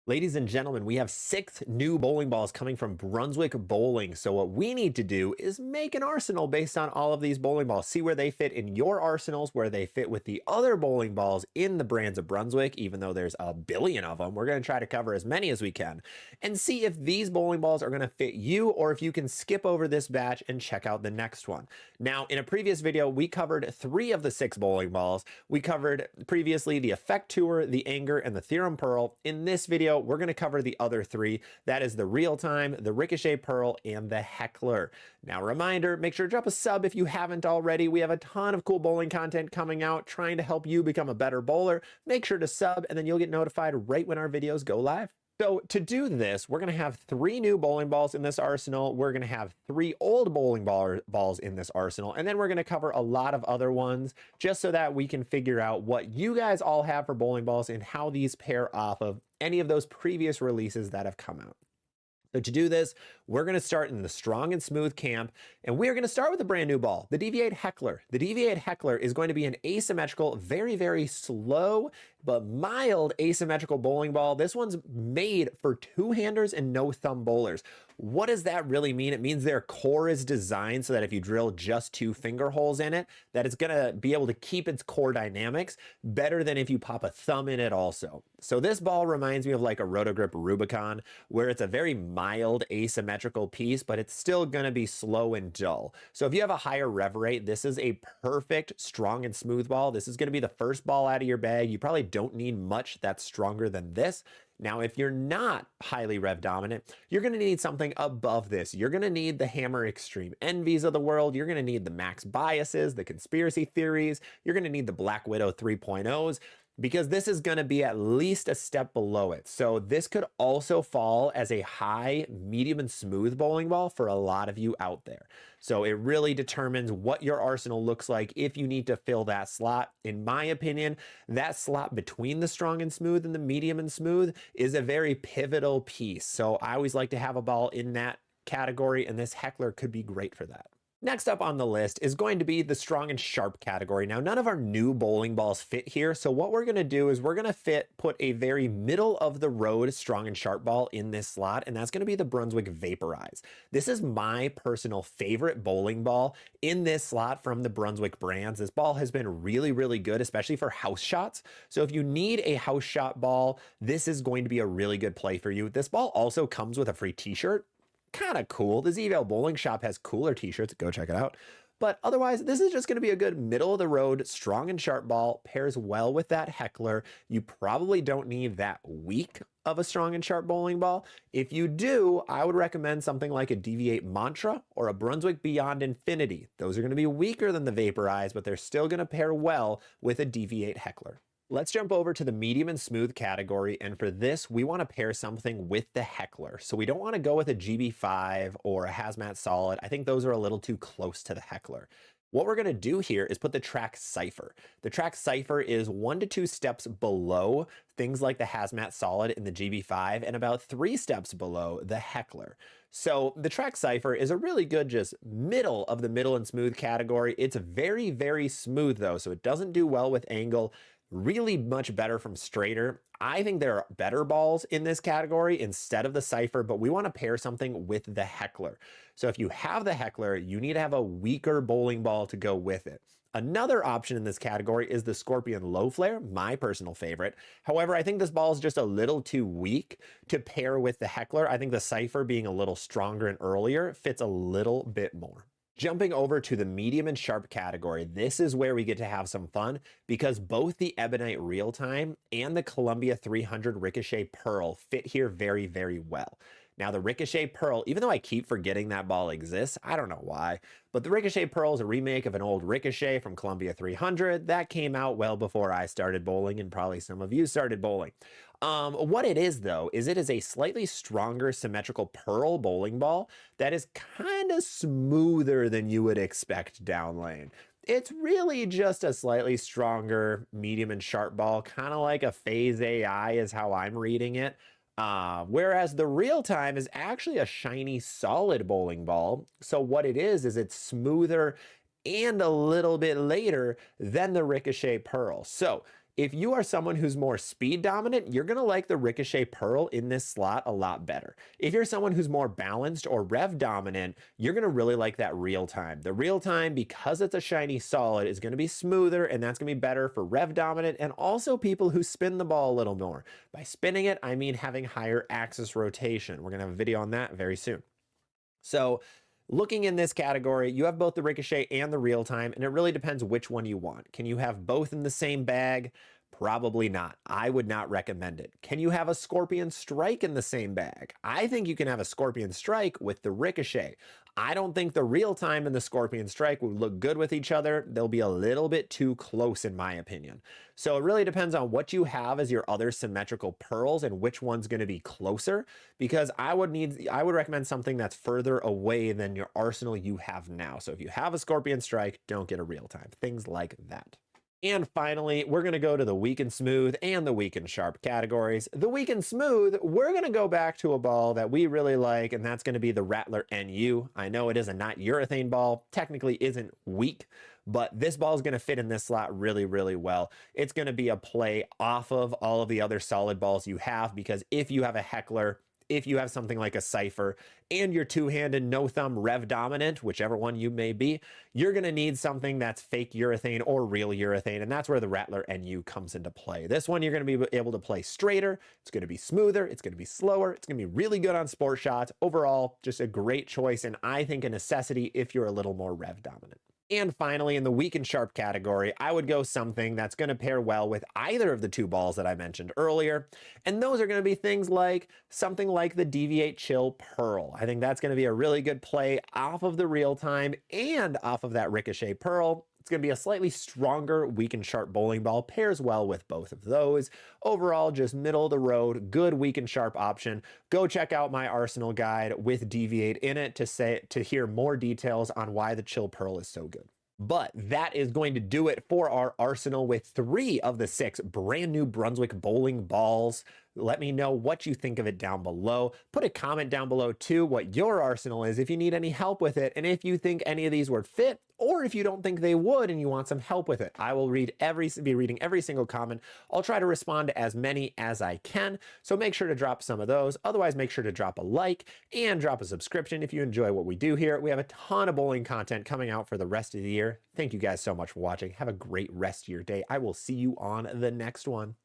Ladies and gentlemen, we have 6 new bowling balls coming from Brunswick Bowling. So what we need to do is make an arsenal based on all of these bowling balls. See where they fit in your arsenals, where they fit with the other bowling balls in the brands of Brunswick, even though there's a billion of them. We're going to try to cover as many as we can and see if these bowling balls are going to fit you or if you can skip over this batch and check out the next one. Now, in a previous video, we covered 3 of the 6 bowling balls. We covered previously the Effect Tour, the Anger, and the Theorem Pearl. In this video, we're going to cover the other 3. That is the Real Time, the Ricochet Pearl, and the Heckler. Now, reminder, make sure to drop a sub if you haven't already. We have a ton of cool bowling content coming out, trying to help you become a better bowler. Make sure to sub, and then you'll get notified right when our videos go live. So to do this, we're going to have 3 new bowling balls in this arsenal. We're going to have 3 old bowling balls in this arsenal. And then we're going to cover a lot of other ones just so that we can figure out what you guys all have for bowling balls and how these pair off of any of those previous releases that have come out. So to do this, we're going to start in the strong and smooth camp, and we are going to start with a brand new ball, the DV8 Heckler. The DV8 Heckler is going to be an asymmetrical, very, very slow, but mild asymmetrical bowling ball. This one's made for 2-handers and no thumb bowlers. What does that really mean? It means their core is designed so that if you drill just 2 finger holes in it, that it's going to be able to keep its core dynamics better than if you pop a thumb in it also. So this ball reminds me of like a Rotogrip Rubicon, where it's a very mild asymmetrical piece, but it's still going to be slow and dull. So if you have a higher rev rate, this is a perfect strong and smooth ball. This is going to be the first ball out of your bag. You probably don't need much that's stronger than this. Now, if you're not highly rev dominant, you're going to need something above this. You're going to need the Hammer Extreme Envies of the world. You're going to need the Max Biases, the Conspiracy Theories. You're going to need the Black Widow 3.0s. because this is going to be at least a step below it. So this could also fall as a high, medium, and smooth bowling ball for a lot of you out there. So it really determines what your arsenal looks like if you need to fill that slot. In my opinion, that slot between the strong and smooth and the medium and smooth is a very pivotal piece. So I always like to have a ball in that category, and this Heckler could be great for that. Next up on the list is going to be the strong and sharp category. Now, none of our new bowling balls fit here. So what we're going to do is we're going to put a very middle of the road strong and sharp ball in this slot. And that's going to be the Brunswick Vaporize. This is my personal favorite bowling ball in this slot from the Brunswick brands. This ball has been really, really good, especially for house shots. So if you need a house shot ball, this is going to be a really good play for you. This ball also comes with a free t-shirt. Kind of cool. The ZVL Bowling Shop has cooler t-shirts. Go check it out. But otherwise, this is just going to be a good middle of the road, strong and sharp ball. Pairs well with that Heckler. You probably don't need that weak of a strong and sharp bowling ball. If you do, I would recommend something like a DV8 Mantra or a Brunswick Beyond Infinity. Those are going to be weaker than the Vaporize, but they're still going to pair well with a DV8 Heckler. Let's jump over to the medium and smooth category, and for this, we want to pair something with the Heckler. So we don't want to go with a GB5 or a Hazmat Solid. I think those are a little too close to the Heckler. What we're going to do here is put the track Cipher. The track Cipher is 1 to 2 steps below things like the Hazmat Solid in the GB5 and about 3 steps below the Heckler. So the track Cipher is a really good just middle of the middle and smooth category. It's very, very smooth though, so it doesn't do well with angle. Really much better from straighter. I think there are better balls in this category instead of the Cipher, but we want to pair something with the Heckler. So if you have the Heckler, you need to have a weaker bowling ball to go with it. Another option in this category is the Scorpion Low Flare, my personal favorite. However, I think this ball is just a little too weak to pair with the Heckler. I think the Cipher being a little stronger and earlier fits a little bit more. Jumping over to the medium and sharp category, this is where we get to have some fun because both the Ebonite Real Time and the Columbia 300 Ricochet Pearl fit here very, very well. Now the Ricochet Pearl, even though I keep forgetting that ball exists, I don't know why, but the Ricochet Pearl is a remake of an old Ricochet from Columbia 300 that came out well before I started bowling and probably some of you started bowling. What it is though, is it is a slightly stronger symmetrical pearl bowling ball that is kind of smoother than you would expect down lane. It's really just a slightly stronger medium and sharp ball, kind of like a Phase AI is how I'm reading it. Whereas the Real Time is actually a shiny, solid bowling ball. So what it is it's smoother and a little bit later than the Ricochet Pearl. So If you are someone who's more speed dominant, you're going to like the Ricochet Pearl in this slot a lot better. If you're someone who's more balanced or rev dominant, you're going to really like that real time. The real time, because it's a shiny solid, is going to be smoother, and that's going to be better for rev dominant and also people who spin the ball a little more. By spinning it, I mean having higher axis rotation. We're going to have a video on that very soon. So looking in this category, you have both the Ricochet and the real time, and it really depends which one you want. Can you have both in the same bag? Probably not. I would not recommend it. Can you have a Scorpion Strike in the same bag? I think you can have a Scorpion Strike with the Ricochet. I don't think the real time and the Scorpion Strike would look good with each other. They'll be a little bit too close in my opinion. So it really depends on what you have as your other symmetrical pearls and which one's going to be closer, because I would recommend something that's further away than your arsenal you have now. So if you have a Scorpion Strike, don't get a real time. Things like that. And finally, we're going to go to the weak and smooth and the weak and sharp categories. The weak and smooth, we're going to go back to a ball that we really like, and that's going to be the Rattler NU. I know it is a not urethane ball, technically isn't weak, but this ball is going to fit in this slot really, really well. It's going to be a play off of all of the other solid balls you have, because if you have a Heckler, if you have something like a Cipher, and you're two-handed, no-thumb, rev dominant, whichever one you may be, you're going to need something that's fake urethane or real urethane, and that's where the Rattler NU comes into play. This one you're going to be able to play straighter, it's going to be smoother, it's going to be slower, it's going to be really good on sport shots. Overall, just a great choice, and I think a necessity if you're a little more rev dominant. And finally, in the weak and sharp category, I would go something that's going to pair well with either of the two balls that I mentioned earlier. And those are going to be things like something like the DV8 Chill Pearl. I think that's going to be a really good play off of the real time and off of that Ricochet Pearl. It's going to be a slightly stronger weak and sharp bowling ball, pairs well with both of those. Overall, just middle of the road, good weak and sharp option. Go check out my arsenal guide with DV8 in it to hear more details on why the Chill Pearl is so good. But that is going to do it for our arsenal with 3 of the 6 brand new Brunswick bowling balls. Let me know what you think of it down below. Put a comment down below too what your arsenal is if you need any help with it, and if you think any of these would fit, or if you don't think they would and you want some help with it. I will be reading every single comment. I'll try to respond to as many as I can, so make sure to drop some of those. Otherwise, make sure to drop a like and drop a subscription if you enjoy what we do here. We have a ton of bowling content coming out for the rest of the year. Thank you guys so much for watching. Have a great rest of your day. I will see you on the next one.